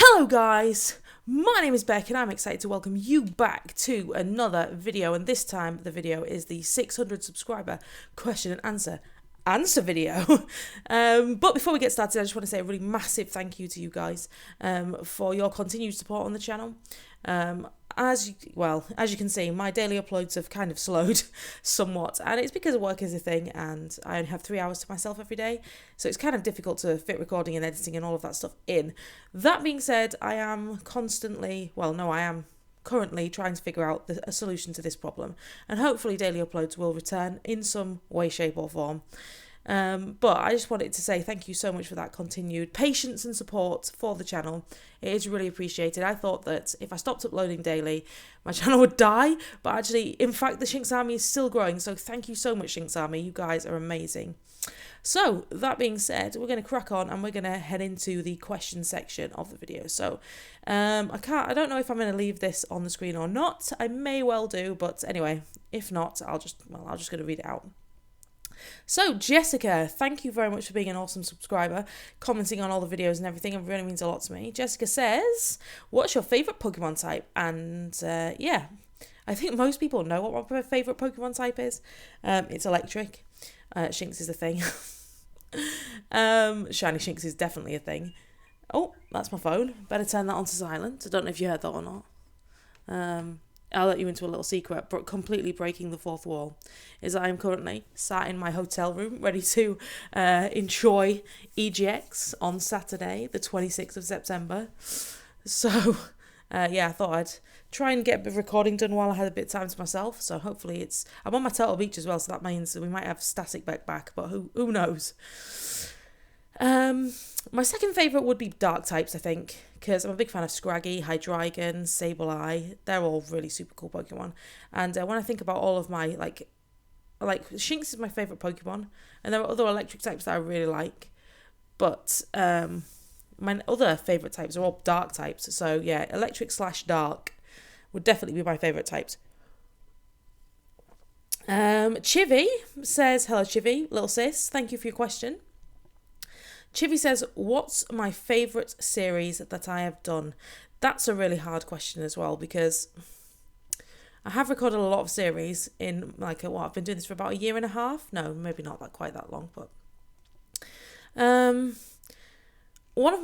Hello guys, my name is Beck and I'm excited to welcome you back to another video, and this time the video is the 600 subscriber question and answer video. But before we get started, I just want to say a really massive thank you to you guys for your continued support on the channel. As you can see, my daily uploads have kind of slowed somewhat, and it's because work is a thing and I only have 3 hours to myself every day, so it's kind of difficult to fit recording and editing and all of that stuff in. That being said, I am currently trying to figure out a solution to this problem, and hopefully daily uploads will return in some way, shape or form. But I just wanted to say thank you so much for that continued patience and support for the channel. It is really appreciated. I thought that if I stopped uploading daily, my channel would die, but actually, in fact, the Shinx army is still growing, so thank you so much, Shinx army. You guys are amazing. So, that being said, we're going to crack on and we're going to head into the question section of the video. So, I don't know if I'm going to leave this on the screen or not. I may well do, but anyway, if not, I'll just going to read it out. So, Jessica, thank you very much for being an awesome subscriber, commenting on all the videos and everything. It really means a lot to me. Jessica says, what's your favourite Pokemon type? And, yeah, I think most people know what my favourite Pokemon type is. It's electric. Shinx is a thing. Shiny Shinx is definitely a thing. Oh, that's my phone. Better turn that on to silent. I don't know if you heard that or not. I'll let you into a little secret, but completely breaking the fourth wall is that I'm currently sat in my hotel room ready to enjoy EGX on Saturday, the 26th of September. So, yeah, I thought I'd try and get a bit of recording done while I had a bit of time to myself. So hopefully I'm on my Turtle Beach as well, so that means that we might have Static Beck back, but who knows. My second favourite would be dark types, I think, because I'm a big fan of Scraggy, Hydreigon, Sableye. They're all really super cool Pokemon. And when I think about all of my, like Shinx is my favourite Pokemon, and there are other electric types that I really like, but my other favourite types are all dark types. So yeah, electric/dark would definitely be my favourite types. Chivy says, hello Chivy, little sis, thank you for your question. Chivy says, what's my favourite series that I have done? That's a really hard question as well, because I have recorded a lot of series in, I've been doing this for about a year and a half. No, maybe not quite that long, but one of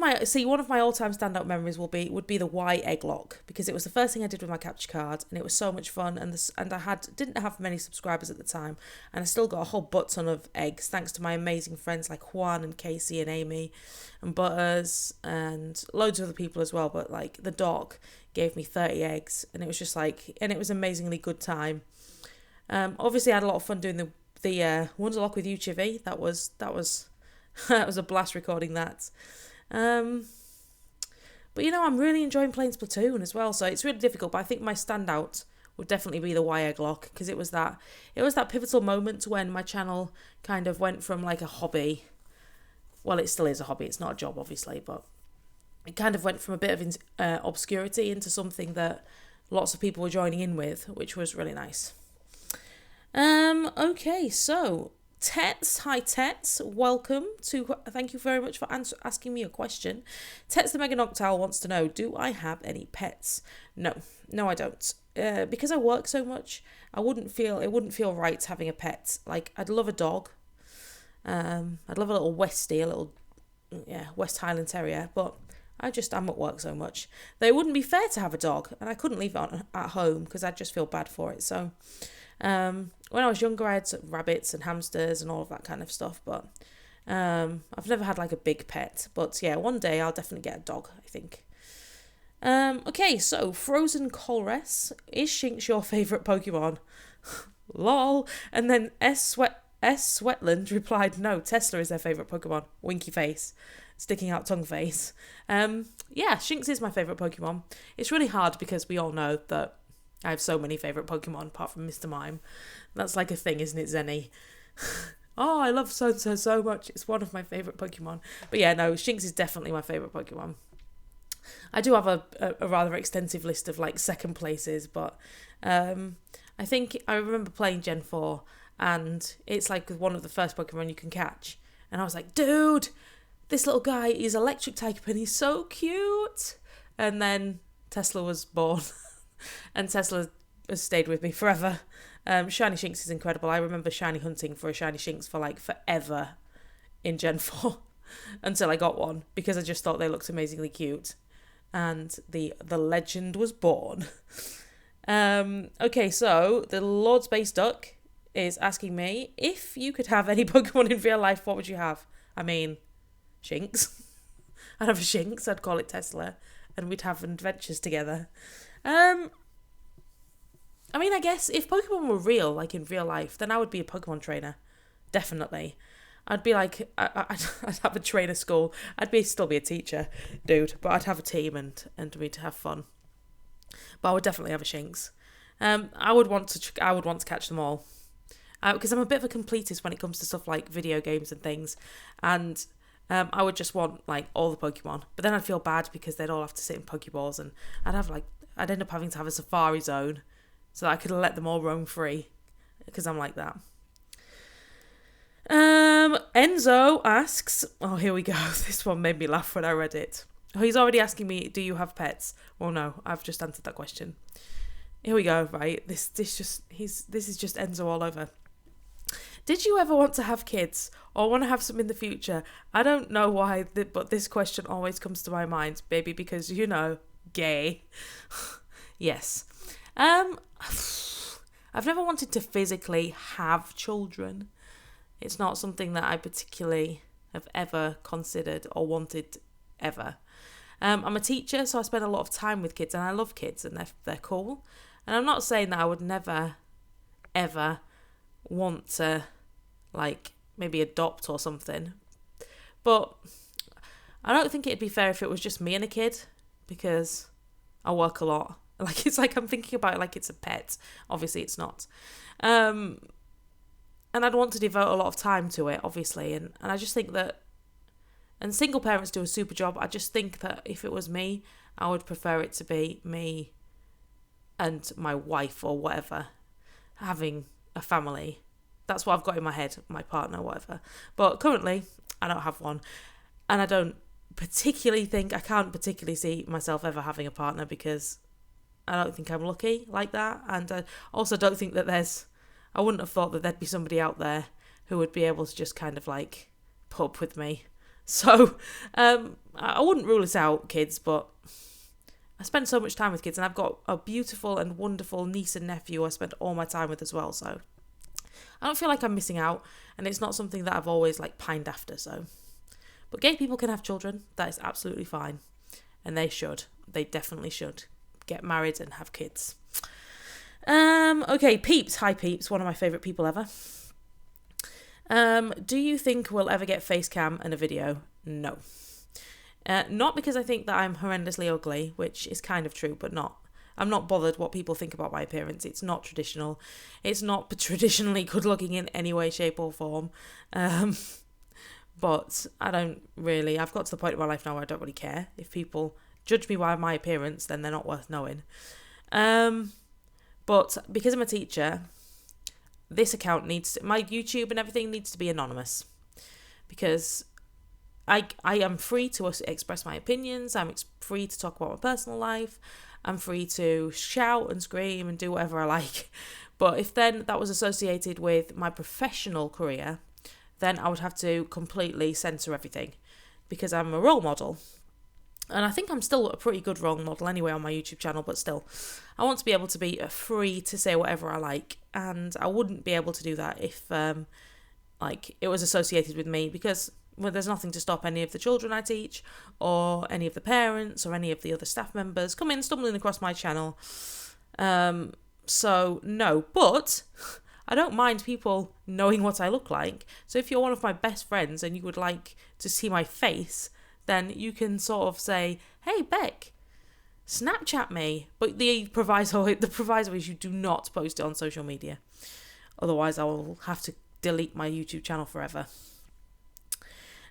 my all-time standout memories would be the Y egg lock, because it was the first thing I did with my capture card, and it was so much fun. And I didn't have many subscribers at the time, and I still got a whole butt ton of eggs thanks to my amazing friends like Juan and Casey and Amy and Butters and loads of other people as well. But like the doc gave me 30 eggs, and it was just and it was an amazingly good time. Obviously, I had a lot of fun doing the Wonderlock with you, Chivy. That was that was a blast recording that. But I'm really enjoying playing Splatoon as well, so it's really difficult, but I think my standout would definitely be the Y-Egg Lock, because it was that pivotal moment when my channel kind of went from like a hobby, well, it still is a hobby, it's not a job obviously, but it kind of went from a bit of obscurity into something that lots of people were joining in with, which was really nice. Okay, so Tets, hi Tets, thank you very much for asking me a question. Tets the Mega Noctowl wants to know, do I have any pets? No, I don't. Because I work so much, it wouldn't feel right having a pet. Like, I'd love a dog. I'd love a little Westie, West Highland Terrier, but I'm at work so much that it wouldn't be fair to have a dog, and I couldn't leave it at home because I'd just feel bad for it. So, when I was younger, I had rabbits and hamsters and all of that kind of stuff, but I've never had like a big pet. But yeah, one day I'll definitely get a dog, I think. Okay, so Frozen Colress, is Shinx your favourite Pokemon? Lol. And then S. Sweatland replied, no, Tesla is their favourite Pokemon. Winky face. Sticking out tongue face. Yeah, Shinx is my favourite Pokemon. It's really hard because we all know that I have so many favourite Pokemon apart from Mr. Mime. That's like a thing, isn't it, Zenny? Oh, I love so-and-so so much. It's one of my favourite Pokemon. But yeah, no, Shinx is definitely my favourite Pokemon. I do have a rather extensive list of like second places, but I think I remember playing Gen 4 and it's like one of the first Pokemon you can catch. And I was like, dude, this little guy is electric type and he's so cute. And then Tesla was born. And Tesla has stayed with me forever. Shiny Shinx is incredible. I remember shiny hunting for a shiny Shinx for like forever in Gen 4 until I got one because I just thought they looked amazingly cute. And the legend was born. Okay, so the Lord Space Duck is asking me, if you could have any Pokemon in real life, what would you have? I mean, Shinx. I'd have a Shinx, I'd call it Tesla, and we'd have adventures together. I mean, I guess if Pokemon were real, like in real life, then I would be a Pokemon trainer. Definitely. I'd be like, I'd have a trainer school. Still be a teacher, dude, but I'd have a team and we'd have fun. But I would definitely have a Shinx. I would want to catch them all. Because I'm a bit of a completist when it comes to stuff like video games and things. And I would just want like all the Pokemon. But then I'd feel bad because they'd all have to sit in Pokeballs and I'd end up having to have a safari zone so that I could let them all roam free. Because I'm like that. Enzo asks, oh, here we go. This one made me laugh when I read it. Oh, he's already asking me, do you have pets? Well, no, I've just answered that question. Here we go, right? This is just Enzo all over. Did you ever want to have kids or want to have some in the future? I don't know why, but this question always comes to my mind, baby, because, gay. Yes. I've never wanted to physically have children. It's not something that I particularly have ever considered or wanted ever. I'm a teacher, so I spend a lot of time with kids, and I love kids, and they're cool. And I'm not saying that I would never, ever want to, like, maybe adopt or something. But I don't think it'd be fair if it was just me and a kid, because I work a lot. Like, it's like I'm thinking about it like it's a pet. Obviously, it's not. And I'd want to devote a lot of time to it, obviously. And I just think that, and single parents do a super job. I just think that if it was me, I would prefer it to be me and my wife or whatever, having a family. That's what I've got in my head, my partner, whatever. But currently, I don't have one. And I can't particularly see myself ever having a partner because I don't think I'm lucky like that. And I also don't think that I wouldn't have thought that there'd be somebody out there who would be able to just kind of like put up with me. So I wouldn't rule it out, kids, but I spend so much time with kids and I've got a beautiful and wonderful niece and nephew I spend all my time with as well. So I don't feel like I'm missing out, and it's not something that I've always like pined after. So, but gay people can have children. That is absolutely fine. And they should. They definitely should get married and have kids. Okay, Peeps. Hi, Peeps. One of my favourite people ever. Do you think we'll ever get Facecam and a video? No. Not because I think that I'm horrendously ugly, which is kind of true, but not. I'm not bothered what people think about my appearance. It's not traditional. It's not traditionally good looking in any way, shape or form. But I don't really. I've got to the point in my life now where I don't really care. If people judge me by my appearance, then they're not worth knowing. But because I'm a teacher, this account my YouTube and everything needs to be anonymous. Because I am free to express my opinions. I'm free to talk about my personal life. I'm free to shout and scream and do whatever I like. But if then that was associated with my professional career, then I would have to completely censor everything because I'm a role model. And I think I'm still a pretty good role model anyway on my YouTube channel, but still, I want to be able to be free to say whatever I like. And I wouldn't be able to do that if it was associated with me, because there's nothing to stop any of the children I teach or any of the parents or any of the other staff members stumbling across my channel. So no, but I don't mind people knowing what I look like. So if you're one of my best friends and you would like to see my face, then you can sort of say, hey, Beck, Snapchat me. But the proviso is you do not post it on social media. Otherwise, I will have to delete my YouTube channel forever.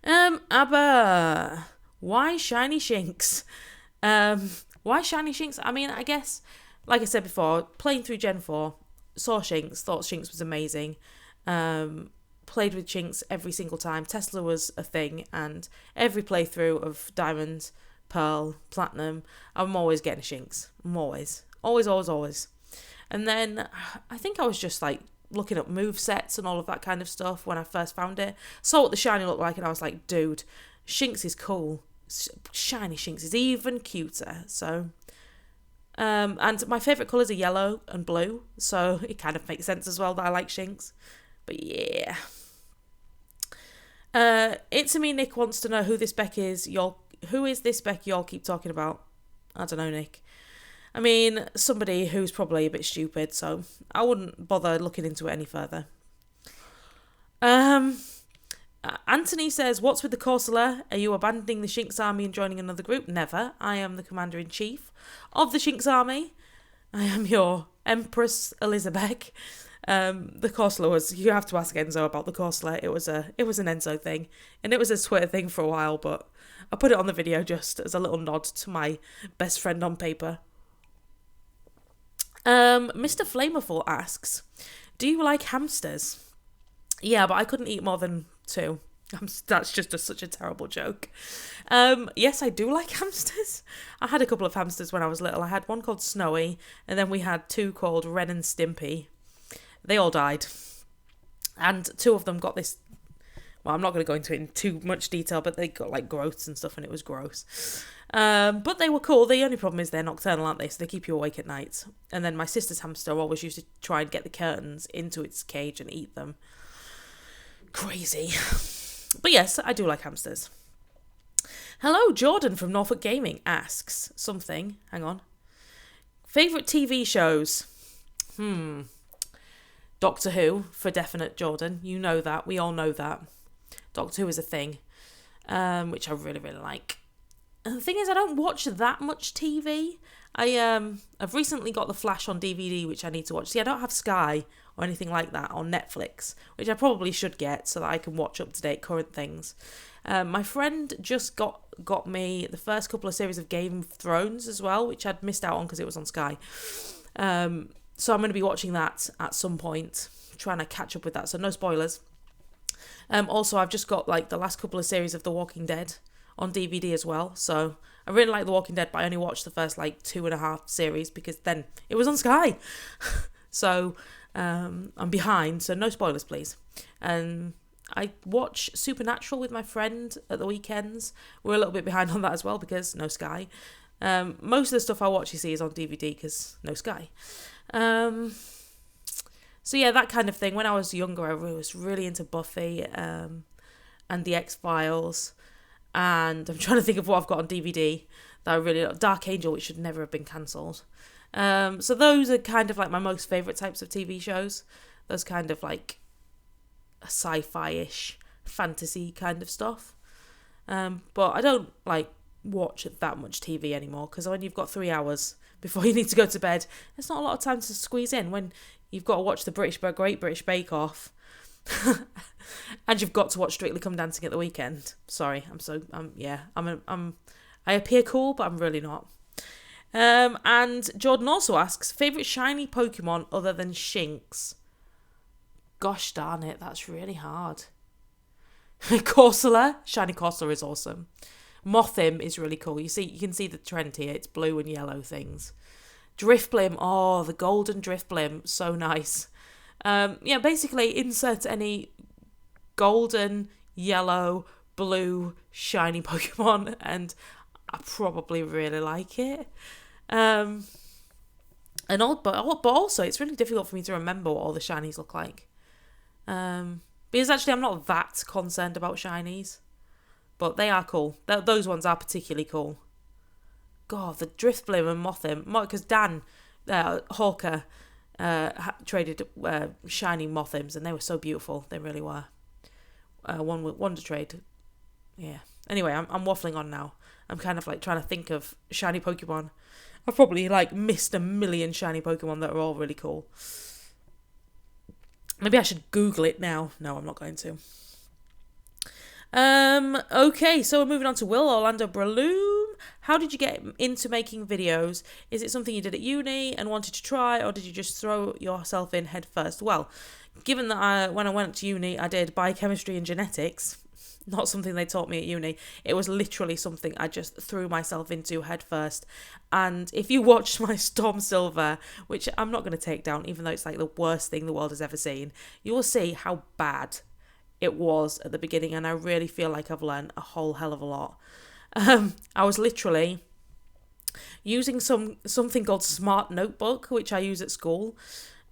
Aber why shiny Shinx? Why shiny Shinx? I mean, I guess, like I said before, playing through Gen 4, saw Shinx, thought Shinx was amazing. Played with Shinx every single time. Tesla was a thing, and every playthrough of Diamond Pearl, Platinum, I'm always getting a Shinx. I'm always. Always, always, always. And then I think I was just like looking up move sets and all of that kind of stuff when I first found it. Saw what the shiny looked like and I was like, dude, Shinx is cool. Shiny Shinx is even cuter. So, and my favourite colours are yellow and blue. So it kind of makes sense as well that I like Shinx. But yeah. It's me. Nick wants to know who this Beck is. Who is this Beck y'all keep talking about? I don't know, Nick. I mean, somebody who's probably a bit stupid, so I wouldn't bother looking into it any further. Anthony says, what's with the Corsola? Are you abandoning the Shinx army and joining another group? Never. I am the commander-in-chief of the Shinx army. I am your Empress Elizabet. The Corsola was, you have to ask Enzo about the Corsola. It was an Enzo thing, and it was a Twitter thing for a while, but I put it on the video just as a little nod to my best friend on paper. Mr. Flamerful asks, do you like hamsters? Yeah, but I couldn't eat more than 2. That's just such a terrible joke. Yes, I do like hamsters. I had a couple of hamsters when I was little. I had one called Snowy, and then we had 2 called Ren and Stimpy. They all died. And 2 of them got this... Well, I'm not going to go into it in too much detail, but they got like growths and stuff, and it was gross. But they were cool. The only problem is they're nocturnal, aren't they? So they keep you awake at night. And then my sister's hamster always used to try and get the curtains into its cage and eat them. Crazy. But yes, I do like hamsters. Hello, Jordan from Norfolk Gaming asks something. Hang on. Favourite TV shows? Doctor Who, for definite, Jordan. You know that. We all know that. Doctor Who is a thing, which I really, really like. And the thing is, I don't watch that much TV. I've recently got The Flash on DVD, which I need to watch. See, I don't have Sky or anything like that on Netflix, which I probably should get so that I can watch up-to-date current things. My friend just got me the first couple of series of Game of Thrones as well, which I'd missed out on because it was on Sky. So I'm going to be watching that at some point, trying to catch up with that, so no spoilers. Also, I've just got like the last couple of series of The Walking Dead on DVD as well, so I really like The Walking Dead, but I only watched the first like 2.5 series because then it was on Sky. So I'm behind, so no spoilers please. I watch Supernatural with my friend at the weekends. We're a little bit behind on that as well because no Sky. Most of the stuff I watch, you see, is on DVD because no Sky. So yeah, that kind of thing. When I was younger, I was really into Buffy and the X-Files. And I'm trying to think of what I've got on DVD that I really like. Dark Angel, which should never have been cancelled. So those are kind of like my most favourite types of TV shows. Those kind of like sci-fi-ish, fantasy kind of stuff. But I don't like watch that much TV anymore because when you've got 3 hours before you need to go to bed, there's not a lot of time to squeeze in when you've got to watch the Great British Bake Off. And you've got to watch Strictly Come Dancing at the weekend. Sorry, I appear cool, but I'm really not. And Jordan also asks, favourite shiny Pokemon other than Shinx? Gosh darn it, that's really hard. Corsola, shiny Corsola is awesome. Mothim is really cool. You can see the trend here. It's blue and yellow things. Drifblim, oh, the golden Drifblim, so nice. Basically insert any golden, yellow, blue, shiny Pokemon and I probably really like it. But also it's really difficult for me to remember what all the shinies look like. Because actually I'm not that concerned about shinies, but they are cool. Those ones are particularly cool. God, the Drifblim and Mothim, because Dan Hawker traded shiny Mothims and they were so beautiful. They really were. One to trade. Yeah. Anyway, I'm waffling on now. I'm kind of like trying to think of shiny Pokemon. I've probably like missed a million shiny Pokemon that are all really cool. Maybe I should Google it now. No, I'm not going to. Okay, so we're moving on to Will Orlando Breloom. How did you get into making videos? Is it something you did at uni and wanted to try, or did you just throw yourself in head first? Well, given that when I went to uni, I did biochemistry and genetics, not something they taught me at uni. It was literally something I just threw myself into head first. And if you watch my Storm Silver, which I'm not going to take down, even though it's like the worst thing the world has ever seen, you will see how bad it was at the beginning. And I really feel like I've learned a whole hell of a lot. I was literally using something called Smart Notebook, which I use at school,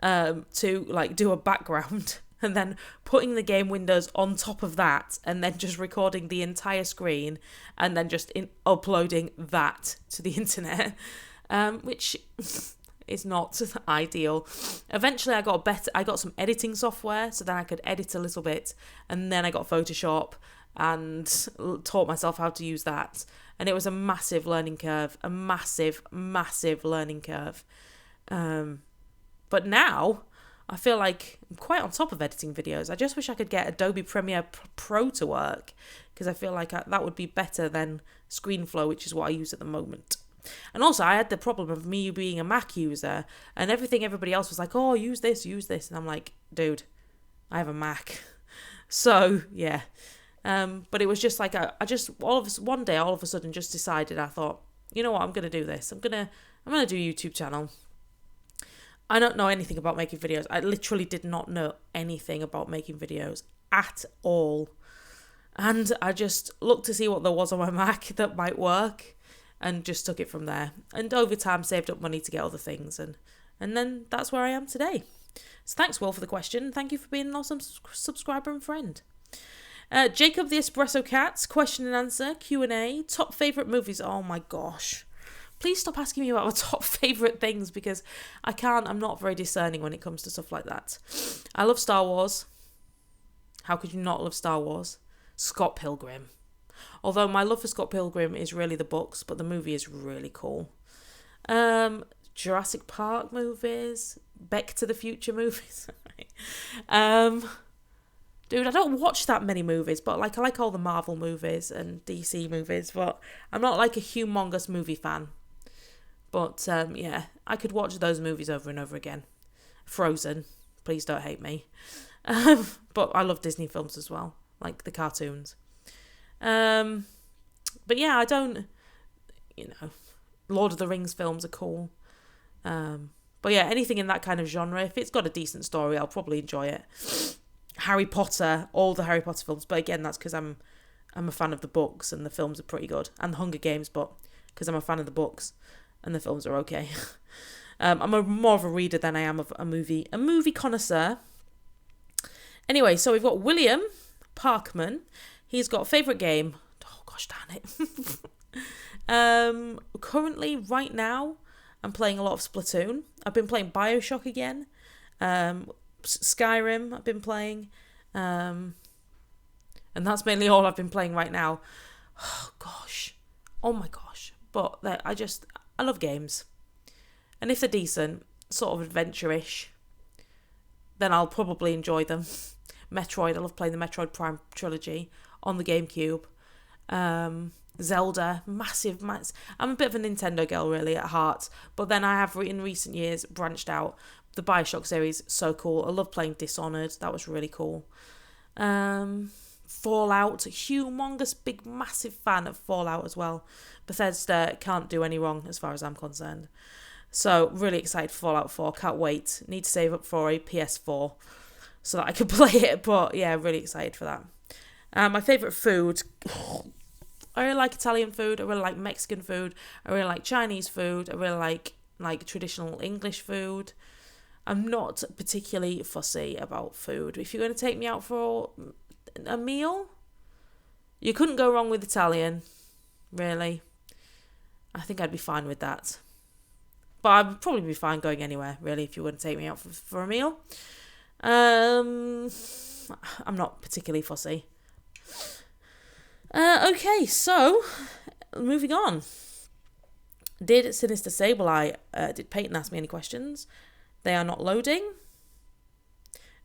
to like do a background, and then putting the game windows on top of that, and then just recording the entire screen, and then just uploading that to the internet, which is not ideal. Eventually I got some editing software, so then I could edit a little bit, and then I got Photoshop and taught myself how to use that. And it was a massive learning curve, a massive learning curve. But now I feel like I'm quite on top of editing videos. I just wish I could get Adobe Premiere Pro to work, because I feel like that would be better than ScreenFlow, which is what I use at the moment. And also I had the problem of me being a Mac user, and everybody else was like, oh, use this. And I'm like, dude, I have a Mac. So, yeah. But it was just like, one day, all of a sudden just decided, I thought, you know what, I'm going to do this. I'm going to do a YouTube channel. I don't know anything about making videos. I literally did not know anything about making videos at all. And I just looked to see what there was on my Mac that might work, and just took it from there. And over time saved up money to get other things. And then that's where I am today. So thanks, Will, for the question. Thank you for being an awesome subscriber and friend. Jacob the Espresso Cat, question and answer, Q&A, top favourite movies. Oh my gosh. Please stop asking me about my top favourite things, because I'm not very discerning when it comes to stuff like that. I love Star Wars. How could you not love Star Wars? Scott Pilgrim. Although my love for Scott Pilgrim is really the books, but the movie is really cool. Jurassic Park movies, Back to the Future movies. Dude, I don't watch that many movies, but I like all the Marvel movies and DC movies, but I'm not like a humongous movie fan. But yeah, I could watch those movies over and over again. Frozen, please don't hate me. But I love Disney films as well, like the cartoons. But yeah, I don't, Lord of the Rings films are cool. But yeah, anything in that kind of genre, if it's got a decent story, I'll probably enjoy it. Harry Potter, all the Harry Potter films, but again, that's because I'm a fan of the books and the films are pretty good, and the Hunger Games, but because I'm a fan of the books and the films are okay. I'm more of a reader than I am of a movie connoisseur. Anyway, so we've got William Parkman. He's got favourite game. Oh gosh, darn it. Currently, right now, I'm playing a lot of Splatoon. I've been playing BioShock again. Skyrim I've been playing, and that's mainly all I've been playing right now. Oh my gosh, but I love games, and if they're decent, sort of adventure-ish, then I'll probably enjoy them. Metroid, I love playing the Metroid Prime trilogy on the GameCube. Zelda, massive. I'm a bit of a Nintendo girl really at heart, but then I have in recent years branched out. The BioShock series, so cool. I love playing Dishonored. That was really cool. Fallout, humongous, big, massive fan of Fallout as well. Bethesda can't do any wrong as far as I'm concerned. So, really excited for Fallout 4. Can't wait. Need to save up for a PS4 so that I can play it. But yeah, really excited for that. My favourite food. I really like Italian food. I really like Mexican food. I really like Chinese food. I really like traditional English food. I'm not particularly fussy about food. If you're going to take me out for a meal, you couldn't go wrong with Italian, really. I think I'd be fine with that. But I'd probably be fine going anywhere, really, if you were to take me out for a meal. I'm not particularly fussy. Okay, so, moving on. Did Sinister Sableye, did Peyton ask me any questions? They are not loading.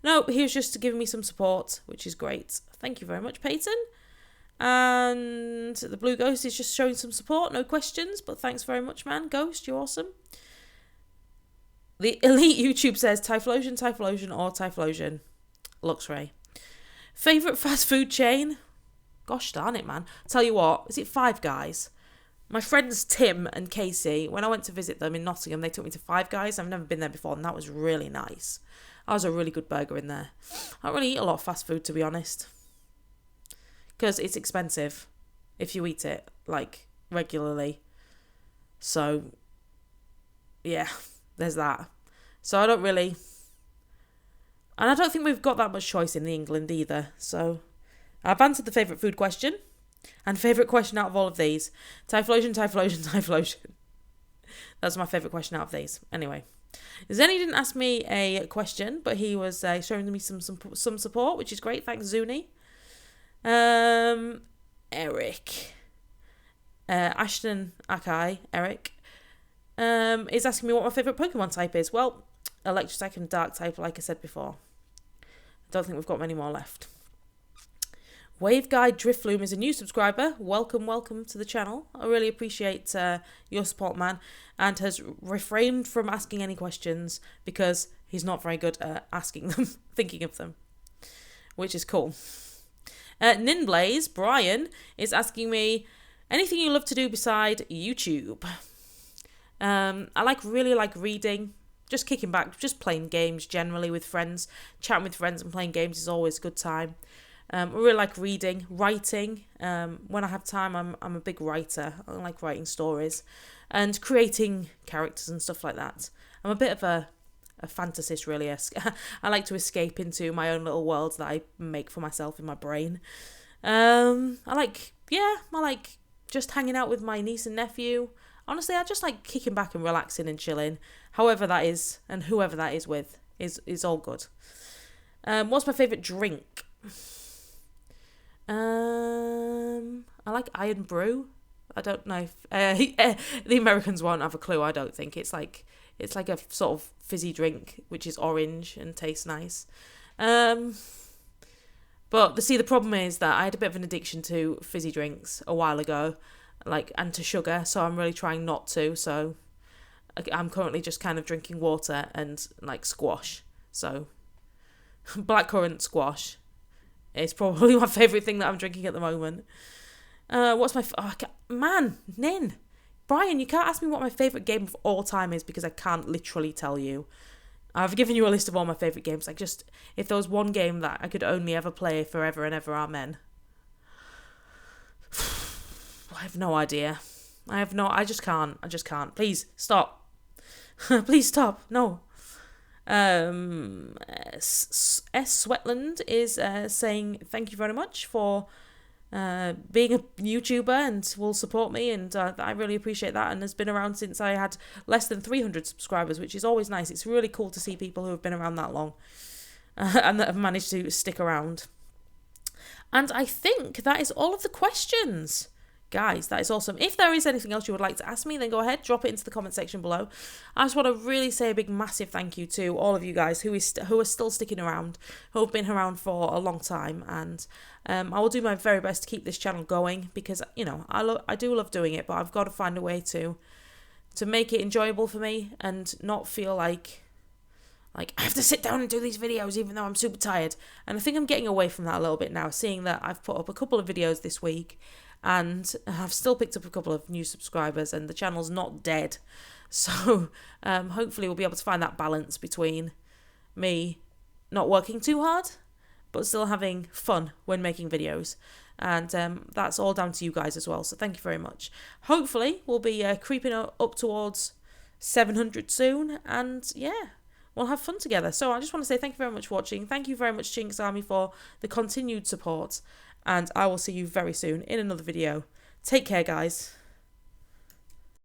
No, he was just giving me some support, which is great. Thank you very much, Peyton. And the Blue Ghost is just showing some support, no questions, but thanks very much, man. Ghost, you're awesome. The Elite YouTube says Typhlosion, or Typhlosion. Luxray. Favourite fast food chain? Gosh darn it, man. Tell you what, is it Five Guys? My friends Tim and Casey, when I went to visit them in Nottingham, they took me to Five Guys. I've never been there before, and that was really nice. That was a really good burger in there. I don't really eat a lot of fast food, to be honest, because it's expensive if you eat it, like, regularly. So, yeah, there's that. So I don't really... And I don't think we've got that much choice in England either. So I've answered the favourite food question. And favourite question out of all of these. Typhlosion, Typhlosion, Typhlosion. That's my favourite question out of these. Anyway. Zeni didn't ask me a question, but he was showing me some support, which is great. Thanks, Zuni. Eric. Ashton Akai, Eric, is asking me what my favourite Pokemon type is. Well, Electric type and Dark type, like I said before. I don't think we've got many more left. Wave Guy Driftloom is a new subscriber. Welcome to the channel. I really appreciate your support, man, and has refrained from asking any questions because he's not very good at asking them, thinking of them, which is cool. Ninblaze, Brian, is asking me, anything you love to do beside YouTube? I really like reading, just kicking back, just playing games generally with friends. Chatting with friends and playing games is always a good time. I really like reading, writing. When I have time, I'm a big writer. I like writing stories and creating characters and stuff like that. I'm a bit of a fantasist, really. I like to escape into my own little worlds that I make for myself in my brain. I like just hanging out with my niece and nephew. Honestly, I just like kicking back and relaxing and chilling. However that is, and whoever that is with, is all good. What's my favourite drink? I like Iron Brew. I don't know if the Americans won't have a clue. I don't think it's like a sort of fizzy drink which is orange and tastes nice. But the problem is that I had a bit of an addiction to fizzy drinks a while ago, and to sugar. So I'm really trying not to. So I'm currently just kind of drinking water and squash. So blackcurrant squash. It's probably my favourite thing that I'm drinking at the moment. What's my... Nin! Brian, you can't ask me what my favourite game of all time is because I can't literally tell you. I've given you a list of all my favourite games. If there was one game that I could only ever play forever and ever, amen. I have no idea. I just can't. Please, stop. Please stop. No. S. Sweatland is saying thank you very much for being a YouTuber and will support me, and I really appreciate that, and has been around since I had less than 300 subscribers, which is always nice. It's really cool to see people who have been around that long and that have managed to stick around. And I think that is all of the questions. Guys, that is awesome. If there is anything else you would like to ask me, then go ahead, drop it into the comment section below. I just want to really say a big, massive thank you to all of you guys who are still sticking around, who have been around for a long time, and I will do my very best to keep this channel going because, I do love doing it, but I've got to find a way to make it enjoyable for me and not feel like I have to sit down and do these videos even though I'm super tired. And I think I'm getting away from that a little bit now, seeing that I've put up a couple of videos this week and I've still picked up a couple of new subscribers and the channel's not dead. So hopefully we'll be able to find that balance between me not working too hard but still having fun when making videos. And that's all down to you guys as well. So thank you very much. Hopefully we'll be creeping up towards 700 soon. And yeah, we'll have fun together. So I just want to say thank you very much for watching. Thank you very much, Shinx Army, for the continued support. And I will see you very soon in another video. Take care, guys.